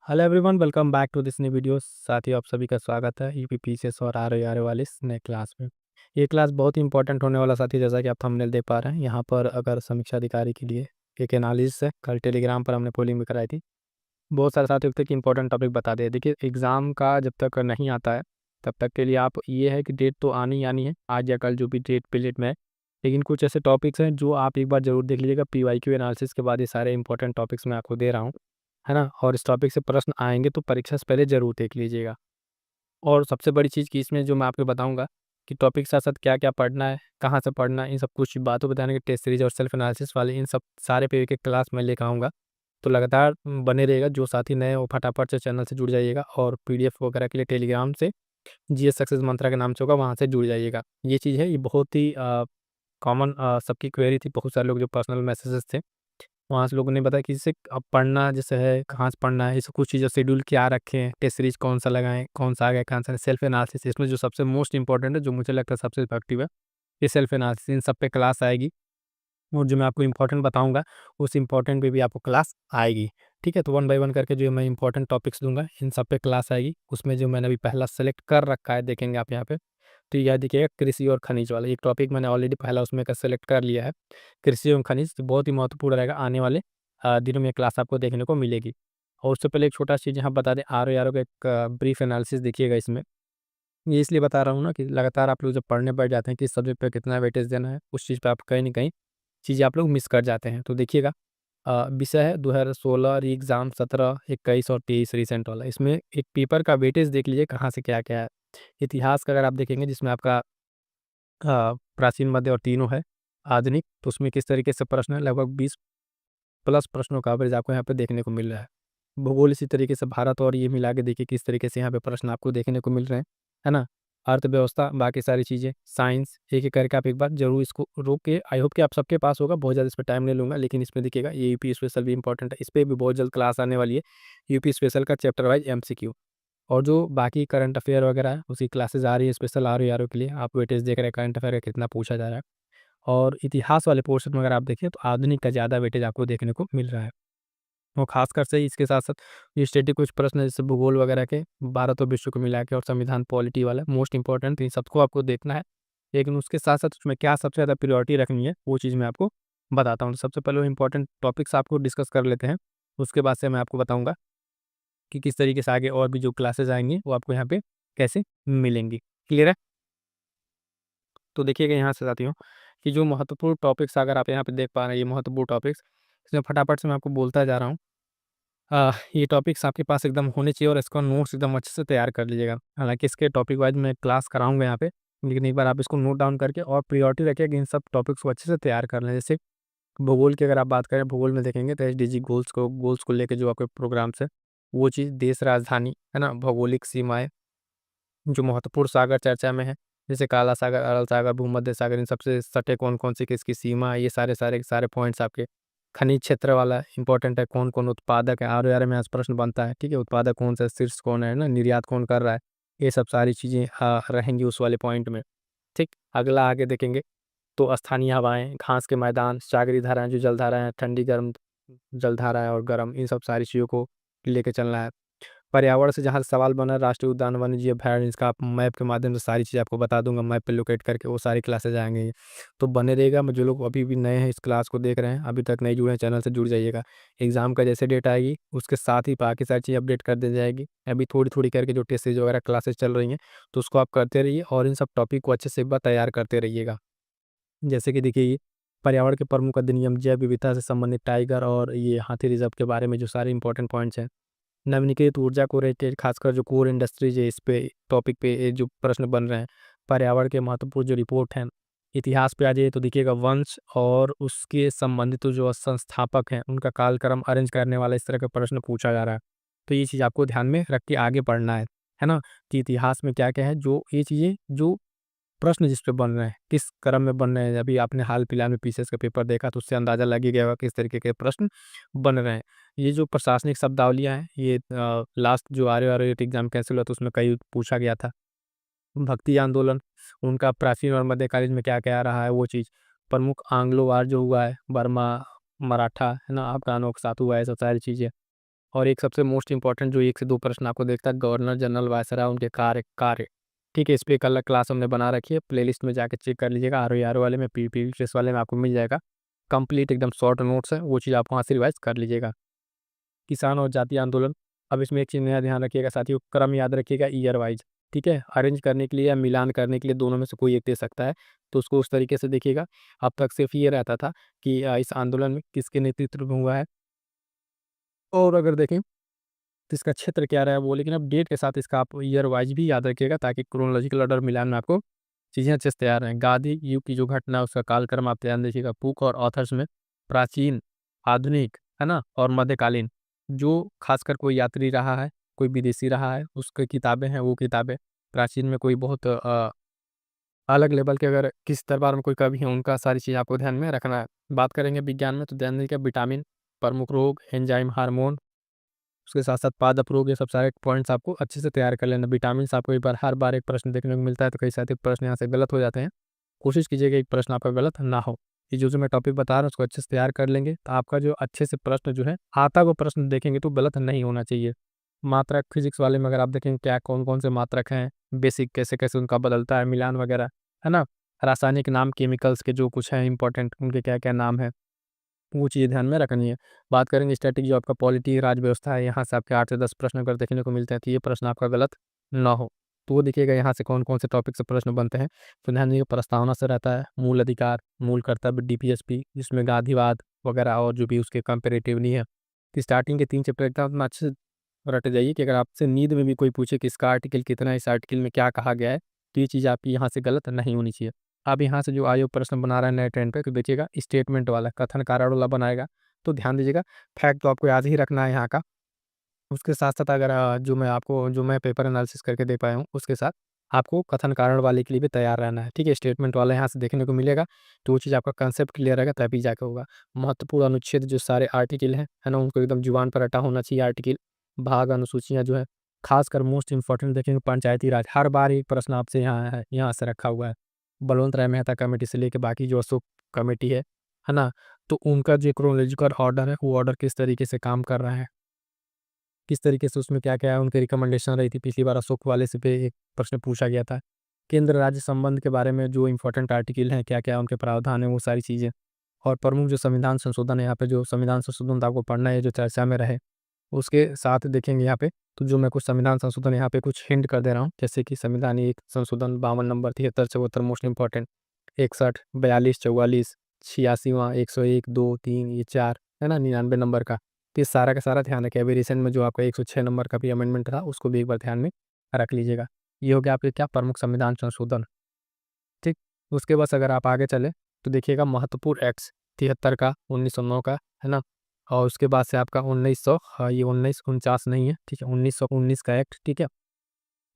Hello everyone, welcome back to this new video. साथियों, आप सभी का स्वागत है यूपीपीसीएस और आर वाले इस नए क्लास में। ये क्लास बहुत ही इंपॉर्टेंट होने वाला साथी, जैसा कि आप थंबनेल देख पा रहे हैं। यहाँ पर अगर समीक्षा अधिकारी के लिए एक एनालिसिस है। कल टेलीग्राम पर हमने पोलिंग भी कराई थी। बहुत सारे साथियों तक इंपॉर्टेंट टॉपिक बता दिए। देखिए, एग्जाम का जब तक नहीं आता है तब तक के लिए आप ये है कि डेट तो आनी ही आनी है, आज या कल जो भी डेट पीरियड में है। लेकिन कुछ ऐसे टॉपिक्स हैं जो आप एक बार जरूर देख लीजिएगा। पीवाईक्यू एनालिसिस के बाद ये सारे इंपॉर्टेंट टॉपिक्स मैं आपको दे रहा हूँ, है ना। और इस टॉपिक से प्रश्न आएंगे तो परीक्षा से पहले जरूर देख लीजिएगा। और सबसे बड़ी चीज़ कि इसमें जो मैं आपको बताऊंगा कि टॉपिक के साथ साथ क्या क्या पढ़ना है, कहाँ से पढ़ना है, इन सब कुछ बातों बताने के टेस्ट सीरीज और सेल्फ एनालिसिस वाले इन सब सारे पे एक क्लास मैं लेकर आऊँगा। तो लगातार बने रहेगा। जो साथी नए हो फटाफट से चैनल से जुड़ जाइएगा और पीडीएफ वगैरह के लिए टेलीग्राम से जीएस सक्सेस मंत्रा के नाम से होगा, वहाँ से जुड़ जाइएगा। ये चीज़ है, ये बहुत ही कॉमन सबकी क्वेरी थी। बहुत सारे लोग जो पर्सनल मैसेजेस थे वहाँ से लोगों ने बताया कि इससे अब पढ़ना जैसे है, कहाँ से पढ़ना है, इसे कुछ चीज़ें शेड्यूल क्या रखें, टेस्ट सीरीज कौन सा लगाएं, कौन सा आ गया, कौन सा सेल्फ एनालिसिस। इसमें जो सबसे मोस्ट इंपॉर्टेंट है, जो मुझे लगता है सबसे इफेक्टिव है, ये सेल्फ एनालिसिस। इन सब पे क्लास आएगी और जो मैं आपको इंपॉर्टेंट बताऊंगा उस इंपॉर्टेंट पे भी आपको क्लास आएगी। ठीक है, तो वन बाय वन करके जो मैं इंपॉर्टेंट टॉपिक्स दूंगा इन सब पे क्लास आएगी। उसमें जो मैंने अभी पहला सेलेक्ट कर रखा है, देखेंगे आप यहाँ पे, तो यह देखिएगा कृषि और खनिज वाला एक टॉपिक मैंने ऑलरेडी पहला उसमें का सेलेक्ट कर लिया है। कृषि एवं खनिज तो बहुत ही महत्वपूर्ण रहेगा। आने वाले दिनों में क्लास आपको देखने को मिलेगी। और उससे पहले एक छोटा चीज़ यहाँ बता दें, आर का एक ब्रीफ एनालिसिस देखिएगा इसमें। ये इसलिए बता रहा हूँ ना कि लगातार आप लोग जब पढ़ने बैठ जाते हैं कि इस सब्जेक्ट पे कितना वेटेज देना है, उस चीज़ पे आप कहीं ना कहीं चीज़ें आप लोग मिस कर जाते हैं। तो देखिएगा, विषय है 2016 री एग्ज़ाम 17, 21 और 23 रिसेंट वाला। इसमें एक पेपर का वेटेज देख लीजिए कहाँ से क्या क्या है। इतिहास का अगर आप देखेंगे जिसमें आपका प्राचीन, मध्य और तीनों है, आधुनिक, तो उसमें किस तरीके से प्रश्न है, लगभग 20 प्लस प्रश्नों का एवरेज आपको यहाँ पे देखने को मिल रहा है। भूगोल इसी तरीके से भारत और ये मिला के देखिए किस तरीके से यहाँ पे प्रश्न आपको देखने को मिल रहे हैं, है ना। अर्थव्यवस्था, बाकी सारी चीज़ें, साइंस, एक एक करके आप एक बार जरूर इसको रोक के, आई होप कि आप सबके पास होगा। बहुत ज़्यादा इस पर टाइम नहीं लूँगा, लेकिन इसमें देखिएगा ये यूपी स्पेशल भी इंपॉर्टेंट है। इस पर भी बहुत जल्द क्लास आने वाली है, यूपी स्पेशल का चैप्टर वाइज एमसीक्यू। और जो बाकी करंट अफेयर वगैरह है उसकी क्लासेज आ रही है स्पेशल आर के लिए। आप वेटेज देख रहे हैं करंट अफेयर का कितना पूछा जा रहा है। और इतिहास वाले पोर्शन में अगर आप देखें तो आधुनिक का ज़्यादा वेटेज आपको देखने को मिल रहा है। और खासकर से इसके साथ साथ ये स्टैटिक कुछ प्रश्न है, जैसे भूगोल वगैरह के, भारत और विश्व को मिला के, और संविधान पॉलिटी वाला मोस्ट इंपॉर्टेंट, इन सबको आपको देखना है। लेकिन उसके साथ साथ उसमें क्या सबसे ज़्यादा प्रायोरिटी रखनी है वो चीज़ मैं आपको बताता हूँ। तो सबसे पहले इंपॉर्टेंट टॉपिक्स आपको डिस्कस कर लेते हैं। उसके बाद से मैं आपको बताऊँगा कि किस तरीके से आगे और भी जो क्लासेस आएंगी वो आपको यहाँ पे कैसे मिलेंगी। क्लियर है? तो देखिएगा यहाँ से साथियों कि जो महत्वपूर्ण टॉपिक्स अगर आप यहाँ पे देख पा रहे हैं, ये महत्वपूर्ण टॉपिक्स, इसमें फटाफट से मैं आपको बोलता जा रहा हूँ। ये टॉपिक्स आपके पास एकदम होने चाहिए और इसका नोट्स एकदम अच्छे से तैयार कर लीजिएगा। हालांकि इसके टॉपिक वाइज मैं क्लास कराऊंगा यहाँ पे, लेकिन एक बार आप इसको नोट डाउन करके और प्रायोरिटी रखिए कि इन सब टॉपिक्स को अच्छे से तैयार कर लें। जैसे भूगोल की अगर आप बात करें, भूगोल में देखेंगे तो एसडीजी गोल्स को लेकर जो आपके प्रोग्राम्स है, वो चीज़, देश राजधानी, है ना, भौगोलिक सीमाएं, जो महत्वपूर्ण सागर चर्चा में है, जैसे काला सागर, अरल सागर, भूमध्य सागर, इन सबसे सटे कौन कौन सी किसकी सीमा है, ये सारे सारे सारे पॉइंट्स आपके। खनिज क्षेत्र वाला इंपॉर्टेंट है, कौन कौन उत्पादक है, आर में आज प्रश्न बनता है। ठीक है, उत्पादक कौन सा है, शीर्ष कौन है ना, निर्यात कौन कर रहा है, ये सब सारी चीज़ें रहेंगी उस वाले पॉइंट में। ठीक, अगला आगे देखेंगे तो स्थानीय हवाएं, घास के मैदान, सागरी धाराएं, जो जलधाराएं हैं, ठंडी गर्म जलधाराएं और गर्म, इन सब सारी चीज़ों को लेके चलना है। पर्यावरण से जहाँ सवाल बना, राष्ट्रीय उद्यान, वन्यजीव अभयारण्य, इसका आप मैप के माध्यम से सारी चीज़ आपको बता दूंगा। मैप पे लोकेट करके वो सारी क्लासेज आएंगे। तो बने रहेगा। जो लोग अभी भी नए हैं इस क्लास को देख रहे हैं, अभी तक नहीं जुड़े हैं, चैनल से जुड़ जाइएगा। एग्जाम का जैसे डेट आएगी उसके साथ ही बाकी सारी चीज़ अपडेट कर दी जाएगी। अभी थोड़ी थोड़ी करके जो टेस्ट सीरीज वगैरह क्लासेज चल रही हैं, तो उसको आप करते रहिए और इन सब टॉपिक को अच्छे से एक बार तैयार करते रहिएगा। जैसे कि देखिए, ये पर्यावरण के प्रमुख अधिनियम, जैव विविधता से संबंधित, टाइगर और ये हाथी रिजर्व के बारे में जो सारे इंपॉर्टेंट पॉइंट्स हैं, नवीनीकृत ऊर्जा को रिलेटेड, खासकर जो कोर इंडस्ट्रीज है, इस पे टॉपिक पे ये जो प्रश्न बन रहे हैं, पर्यावरण के महत्वपूर्ण जो रिपोर्ट हैं। इतिहास पे आ जाइए तो देखिएगा, वंश और उसके संबंधित तो जो संस्थापक हैं उनका कालक्रम अरेंज करने वाला इस तरह का प्रश्न पूछा जा रहा है। तो ये चीज़ आपको ध्यान में रख के आगे पढ़ना है ना, कि इतिहास में क्या क्या है, जो ये चीज़ें जो प्रश्न जिस पे बन रहे हैं, किस क्रम में बन रहे हैं। अभी आपने हाल फिलहाल में पीसीएस का पेपर देखा तो उससे अंदाजा लग ही गया होगा किस तरीके के प्रश्न बन रहे हैं। ये जो प्रशासनिक शब्दावलियाँ हैं, ये लास्ट जो आर्य एग्जाम कैंसिल हुआ तो उसमें कई पूछा गया था। भक्ति आंदोलन, उनका प्राचीन और मध्यकालीन में क्या क्या रहा है वो चीज़। प्रमुख आंग्लो वार जो हुआ है, बर्मा, मराठा, है ना, अफगानों के साथ हुआ है, सब सारी चीज़ें। और एक सबसे मोस्ट इंपॉर्टेंट जो 1 से 2 प्रश्न आपको देखता है, गवर्नर जनरल वायसराय उनके कार्य, ठीक है? इस पे एक अलग क्लास हमने बना रखी है, प्लेलिस्ट में जाके चेक कर लीजिएगा। आरओई वाले में, पीपीटीसीएस वाले में आपको मिल जाएगा। कंप्लीट एकदम शॉर्ट नोट्स है, वो चीज़ आप वहाँ से रिवाइज़ कर लीजिएगा। किसान और जातीय आंदोलन, अब इसमें एक चीज़ नया ध्यान रखिएगा साथियों, क्रम याद रखिएगा ईयर वाइज़, ठीक है? अरेंज करने के लिए या मिलान करने के लिए दोनों में से कोई एक दे सकता है, तो उसको उस तरीके से देखिएगा। अब तक सिर्फ़ ये रहता था कि इस आंदोलन में किसके नेतृत्व में हुआ है, और अगर देखें तो इसका क्षेत्र क्या रहा है वो, लेकिन अब डेट के साथ इसका आप ईयर वाइज़ भी याद रखिएगा, ताकि क्रोनोलॉजिकल ऑर्डर मिलान में आपको चीज़ें अच्छे से तैयार रहें। गांधी युग की जो घटना है उसका कालक्रम आप ध्यान दीजिएगा। बुक और ऑथर्स में प्राचीन, आधुनिक, है ना? और मध्यकालीन, जो खासकर कोई यात्री रहा है, कोई विदेशी रहा है, उसकी किताबें हैं, वो किताबें। प्राचीन में कोई बहुत अलग लेवल के अगर किस दरबार में कोई कवि है, उनका सारी चीज़ आपको ध्यान में रखना है। बात करेंगे विज्ञान में तो ध्यान दीजिएगा, विटामिन, प्रमुख रोग, एंजाइम, हार्मोन, उसके साथ-साथ पादप रोग, ये सब सारे पॉइंट्स आपको अच्छे से तैयार कर लेना। विटामिन्स आपको एक बार हर बार एक प्रश्न देखने को मिलता है, तो कई सारे प्रश्न यहाँ से गलत हो जाते हैं। कोशिश कीजिएगा एक प्रश्न आपका गलत ना हो। ये जो मैं टॉपिक बता रहा हूँ उसको अच्छे से तैयार कर लेंगे, तो आपका जो अच्छे से प्रश्न जो है आता हुआ प्रश्न देखेंगे तो गलत नहीं होना चाहिए। मात्रक फिजिक्स वाले में अगर आप देखेंगे क्या कौन-कौन से मात्रक हैं, बेसिक कैसे-कैसे उनका बदलता है मिलान वगैरह, है ना? रासायनिक नाम केमिकल्स के जो कुछ हैं इम्पोर्टेंट, उनके क्या-क्या नाम हैं, वो चीज़ें ध्यान में रखनी है। बात करेंगे स्टैटिक, जो आपका पॉलिटी राज व्यवस्था है, यहाँ से आपके 8 से 10 प्रश्न अगर देखने को मिलते हैं, तो ये प्रश्न आपका गलत ना हो। तो वो देखिएगा यहाँ से कौन-कौन से टॉपिक से प्रश्न बनते हैं। तो ध्यान दीजिए, प्रस्तावना से रहता है, मूल अधिकार, मूल कर्तव्य, डीपीएसपी, जिसमें गांधीवाद वगैरह और जो भी उसके कंपैरेटिवली है। तो स्टार्टिंग के 3 चैप्टर एकदम अच्छे से रट जाइए कि अगर आपसे नींद में भी कोई पूछे कि इसका आर्टिकल कितना है, इस आर्टिकल में क्या कहा गया है, तो ये चीज़ आपकी यहाँ से गलत नहीं होनी चाहिए। अब यहाँ से जो आयोग प्रश्न बना रहा है नए ट्रेंड पे, तो देखिएगा स्टेटमेंट वाला, कथन कारण वाला बनाएगा। तो ध्यान दीजिएगा, फैक्ट तो आपको याद ही रखना है यहाँ का। उसके साथ-साथ अगर जो मैं पेपर एनालिसिस करके दे पाया हूँ, उसके साथ आपको कथन कारण वाले के लिए भी तैयार रहना है, ठीक है? स्टेटमेंट वाला यहाँ से देखने को मिलेगा, तो वो चीज़ आपका कांसेप्ट क्लियर रहेगा तभी जाके होगा। महत्वपूर्ण अनुच्छेद जो सारे आर्टिकल हैं, है ना? उनको एकदम जुबान पर रटा होना चाहिए आर्टिकल, भाग, अनुसूचियाँ जो है, खासकर मोस्ट इम्पोर्टेंट देखेंगे पंचायती राज, हर बार एक प्रश्न आपसे यहाँ से रखा हुआ है। बलवंत राय मेहता कमेटी से लेके बाकी जो अशोक कमेटी है ना? तो उनका जो क्रोनोलॉजिकल ऑर्डर है, वो ऑर्डर किस तरीके से काम कर रहा है, किस तरीके से उसमें क्या-क्या उनकी रिकमेंडेशन रही थी। पिछली बार अशोक वाले से पे एक प्रश्न पूछा गया था। केंद्र राज्य संबंध के बारे में जो इम्पोर्टेंट आर्टिकल हैं, क्या-क्या उनके प्रावधान हैं, वो सारी चीज़ें। और प्रमुख जो संविधान संशोधन है, यहाँ पे जो संविधान संशोधन तो आपको पढ़ना है, जो चर्चा में रहे, उसके साथ देखेंगे यहाँ पे, तो जो मैं कुछ संविधान संशोधन यहाँ पे कुछ हिंट कर दे रहा हूँ, जैसे कि संविधान एक संशोधन 52 नंबर, 73, 74 मोस्ट इम्पोर्टेंट, 61, 42, 44, 86वां, 101, 2, 3, ये 4, है ना? 99 नंबर का। तो ये सारा का सारा ध्यान रखिए। अभी रिसेंट में जो आपका 106 नंबर का भी अमेंडमेंट था, उसको भी एक बार ध्यान में रख लीजिएगा। ये हो गया आपके क्या, प्रमुख संविधान संशोधन, ठीक? उसके बाद अगर आप आगे चलें, तो देखिएगा महत्वपूर्ण एक्ट्स, 73 का, 1909 का, है ना? और उसके बाद से आपका 1900, हाँ, ये 1949 नहीं है, ठीक है? 1919 का एक्ट, ठीक है?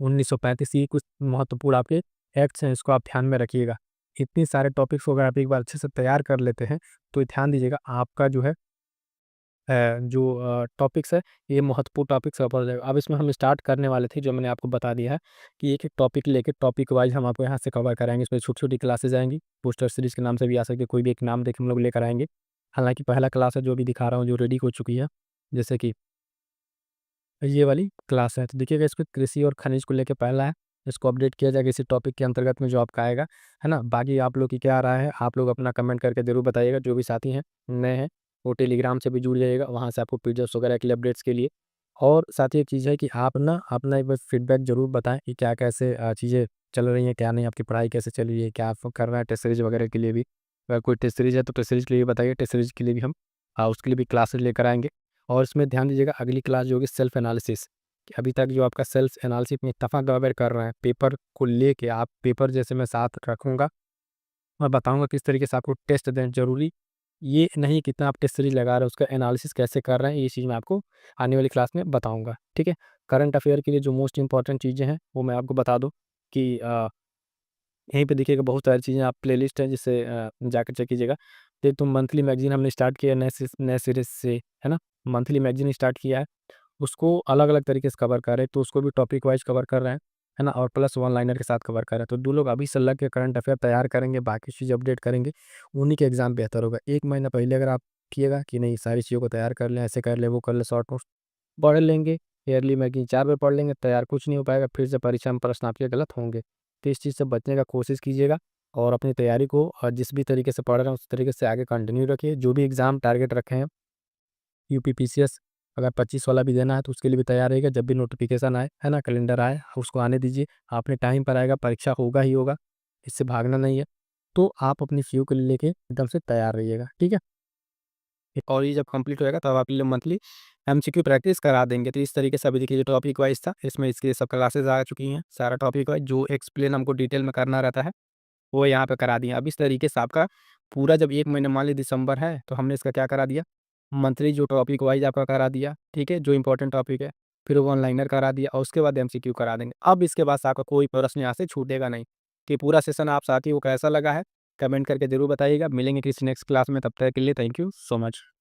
1935, ये कुछ महत्वपूर्ण आपके एक्ट्स हैं, इसको आप ध्यान में रखिएगा। इतने सारे टॉपिक्स को अगर आप एक बार अच्छे से तैयार कर लेते हैं, तो ध्यान दीजिएगा आपका जो है टॉपिक्स है, ये महत्वपूर्ण टॉपिक्स कवर हो जाएगा। अब इसमें हम स्टार्ट करने वाले थे, जो मैंने आपको बता दिया है कि एक-एक टॉपिक लेके टॉपिक वाइज़ हम आपको यहाँ से कवर कराएँगे। इसमें छोटी-छोटी क्लासेज़ आएँगी, पोस्टर सीरीज़ के नाम से भी आ सकती है, कोई भी एक नाम देके हम लोग लेकर आएँगे। हालाँकि पहला क्लास है जो अभी दिखा रहा हूँ, जो रेडी हो चुकी है, जैसे कि ये वाली क्लास है। तो देखिएगा, इसमें कृषि और खनिज को लेके पहला है, इसको अपडेट किया जाएगा इसी टॉपिक के अंतर्गत में जो आपका आएगा, है ना? बाकी आप लोग की क्या राय है, आप लोग अपना कमेंट करके ज़रूर बताइएगा। जो भी साथी हैं, नए हैं, वो टेलीग्राम से भी जुड़ जाइएगा, वहाँ से आपको पीडीएफ्स वगैरह के लिए अपडेट्स के लिए। और साथ ही एक चीज़ है कि आप ना अपना एक बार फीडबैक ज़रूर बताएँ कि क्या कैसे चीज़ें चल रही हैं, क्या नहीं, आपकी पढ़ाई कैसे चल रही है, क्या आप कर रहे हैं टेस्ट सीरीज़ वगैरह के लिए भी। अगर कोई टेस्ट सीरीज़ है तो टेस्ट सीरीज़ के लिए भी बताइए, टेस्ट सीरीज़ के लिए भी हम उसके लिए भी क्लासेस लेकर आएँगे। और इसमें ध्यान दीजिएगा, अगली क्लास जो होगी सेल्फ एनालिसिस, कि अभी तक जो आपका सेल्फ एनालिसिस में इत्तेफाक गड़बड़ कर रहे हैं, पेपर को लेके आप पेपर जैसे मैं साथ रखूँगा और बताऊँगा किस तरीके से आपको टेस्ट दें। ज़रूरी ये नहीं कितना आप टेस्ट सीरीज़ लगा रहे हैं, उसका एनालिसिस कैसे कर रहे हैं, ये चीज़ मैं आपको आने वाली क्लास में बताऊँगा, ठीक है? करंट अफ़ेयर के लिए जो मोस्ट इम्पोर्टेंट चीज़ें हैं, वो मैं आपको बता दूँ कि यहीं पे देखिएगा बहुत सारी चीज़ें, आप प्लेलिस्ट है जिससे जाकर चेक कीजिएगा। एक तो मंथली मैगज़ीन हमने स्टार्ट किया है नए सिरे से, है ना? मंथली मैगज़ीन स्टार्ट किया है। उसको अलग-अलग तरीके से कवर कर रहे हैं, तो उसको भी टॉपिक वाइज़ कवर कर रहे हैं, है ना? और प्लस वन लाइनर के साथ कवर कर रहे हैं। तो 2 लोग अभी से लग के करंट अफ़ेयर तैयार करेंगे, बाकी चीज़ अपडेट करेंगे, उन्हीं के एग्ज़ाम बेहतर होगा। 1 महीना पहले अगर आप किएगा कि नहीं सारी चीज़ों को तैयार कर लें, ऐसे कर लें, वो कर लें शॉर्ट नोट्स, पढ़ लेंगे, ईयरली मैगज़ीन 4 बार पढ़ लेंगे, तैयार कुछ नहीं हो पाएगा, फिर से परीक्षा में प्रश्न आपके गलत होंगे। तो इस चीज़ से बचने का कोशिश कीजिएगा और अपनी तैयारी को जिस भी तरीके से पढ़ रहे हैं उस तरीके से आगे कंटिन्यू रखिए। जो भी एग्ज़ाम टारगेट रखे हैं यूपीपीसीएस अगर 25 वाला भी देना है तो उसके लिए भी तैयार रहिएगा। जब भी नोटिफिकेशन आए, है ना, कैलेंडर आए, उसको आने दीजिए। अपने टाइम पर आएगा, परीक्षा होगा ही होगा, इससे भागना नहीं है। तो आप अपनी सीयू को लेके एकदम से तैयार रहिएगा, ठीक है? और ये जब कंप्लीट होएगा तब आपके लिए मंथली एमसीक्यू प्रैक्टिस करा देंगे। तो इस तरीके से अभी देखिए, जो टॉपिक वाइज़ था इसमें इसके सब क्लासेस आ चुकी हैं। सारा टॉपिक वाइज़ जो एक्सप्लेन हमको डिटेल में करना रहता है वो यहाँ पे करा दिए। अब इस तरीके से आपका पूरा जब 1 महीना मान लीजिए दिसंबर है तो हमने इसका क्या करा दिया, मंथली जो टॉपिक वाइज़ आपका करा दिया, ठीक है? जो इम्पोर्टेंट टॉपिक है, फिर वन लाइनर करा दिया और उसके बाद एमसीक्यू करा देंगे। अब इसके बाद से आपका कोई प्रश्न यहाँ से छूटेगा नहीं। कि पूरा सेशन आप साथी को कैसा लगा है, कमेंट करके ज़रूर बताइएगा। मिलेंगे किसी नेक्स्ट क्लास में, तब तक के लिए थैंक यू सो मच।